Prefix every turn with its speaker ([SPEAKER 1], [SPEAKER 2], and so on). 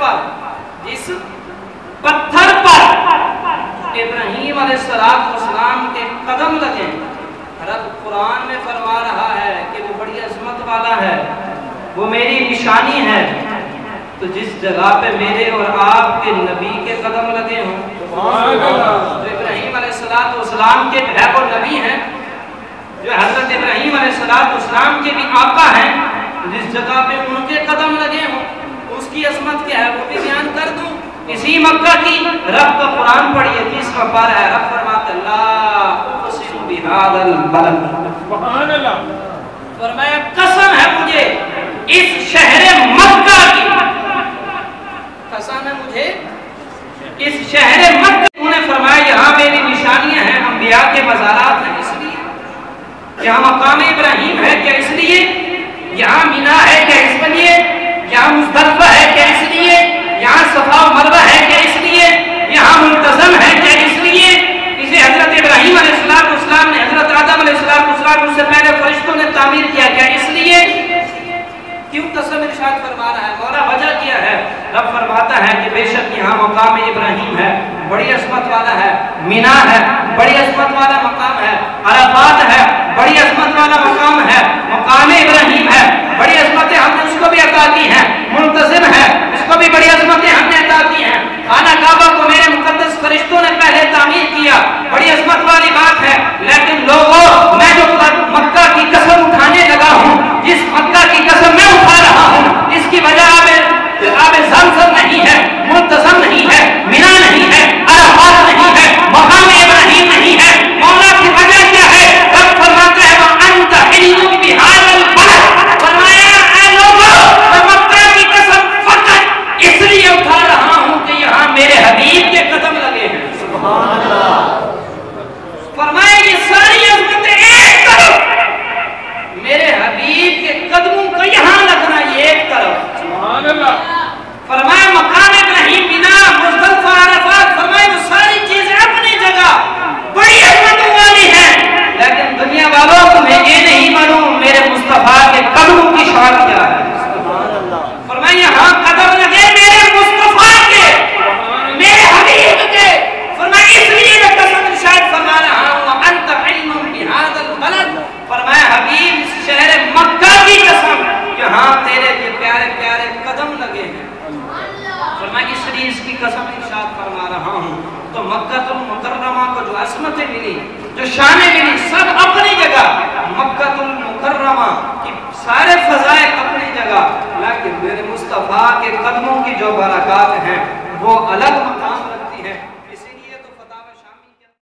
[SPEAKER 1] پر جس پتھر پر ابراہیم علیہ السلام کے قدم لگے، رب قرآن میں فرما رہا ہے کہ وہ بڑی عظمت والا ہے، وہ میری نشانی ہے۔ تو جس جگہ پہ میرے اور آپ کے نبی کے قدم لگے ہوں، تو ابراہیم علیہ السلام کے ہے وہ نبی ہیں، جو حضرت ابراہیم علیہ السلام کے بھی آقا ہیں، جس جگہ پہ ان کے قدم لگے ہوں اس کی عظمت کیا ہے وہ بھی بیان کر دوں۔ اسی مکہ کی رب کا قرآن پڑھیے 30واں پارہ ہے، رب فرماتا اللہ اقسم بہذا البلد، سبحان اللہ، فرمایا قسم ہے مجھے اس شہر مکہ کی، قسم ہے مجھے اس شہر مکہ۔ انہوں نے فرمایا یہاں میری نشانیاں ہیں، انبیاء کے مزارات ہیں، اس لیے یہاں مقام ابراہیم ہے کیا اس لیے، یہاں مینا ہے کیا اس لیے، یہاں مزدلفہ ہے کیا اس لیے، یہاں صفا و مروہ ہے کیا اس لیے، یہاں منتظم ہے کیا اس لیے۔ اسے حضرت ابراہیم علیہ السلام نے، حضرت آدم علیہ السلام اس سے پہلے فرشتوں نے تعمیر کیا کیا اس لیے، کیوں قسم ارشاد فرما رہا ہے، مولا وجہ کیا ہے، رب فرماتا ہے کہ بے شک یہاں مقام ابراہیم ہے، بڑی عظمت والا ہے، مینا ہے بڑی عظمت والا مقام ہے، عرفات ہے بڑی عظمت والا مقام ہے، مقام ابراہیم ہے بڑی عظمتیں ہم نے اس کو بھی عطا کی ہیں، منتظم ہے اس کو بھی بڑی عظمتیں ہم نے عطا کی ہیں، خانہ کعبہ کو میرے مقدس فرشتوں نے پہلے تعمیر کیا، بڑی عظمت والی بات ہے۔ لیکن لوگوں میں جو مکہ کی قسم اٹھانے لگا ہوں، جس مکہ کی قسم میں اٹھا رہا ہوں، اس کی وجہ آب زمزم نہیں ہے، منتظم نہیں ہے، مینا نہیں ہے، عرفات نہیں ہے، مقام ابراہیم نہیں ہے، مولا کی وجہ کیا ہے، رب فرماتا ہے وَأَنْتَ حِلٌّ بِهَذَا الْبَلَدِ، فرمایا اے لوگوں میں مکہ کی قسم فقط اس لیے اٹھا رہا ہوں کہ یہاں میرے حبیب کے قدم لگے ہیں، سبحان اللہ، فرمایا یہ ساری عظمتیں ایک طرف، میرے حبیب کے قدموں کا یہاں لگنا یہ ایک طرف، سبحان اللہ، فرمایا مقام ابراہیم مینا مزدلفہ عرفات، فرمایا وہ ساری چیزیں اپنی جگہ بڑی عظمتوں والی ہیں، لیکن دنیا والوں تمہیں یہ نہیں معلوم میرے مصطفیٰ کے قدموں کی شان کیا ہے، سبحان اللہ، فرمایا یہاں قدم لگے میرے مصطفیٰ کے، میرے حبیب کے، فرمایا اس لیے میں قسم ارشاد فرما رہا ہوں وَأَنْتَ حِلٌّ بِهَذَا الْبَلَدِ، فرمایا حبیب اس شہر مکہ کی قسم یہاں تیرے کے پیارے پیارے قدم لگے ہیں، فرمایا اس لیے اس کی قسم ارشاد فرما رہا ہوں۔ تو مکہ المکرمہ کو جو عظمتیں ملی، جو شانیں ملی، سب اپنی جگہ، مکہ المکرمہ کی سارے فضائل اپنی جگہ، لیکن میرے مصطفیٰ کے قدموں کی جو برکات ہیں وہ الگ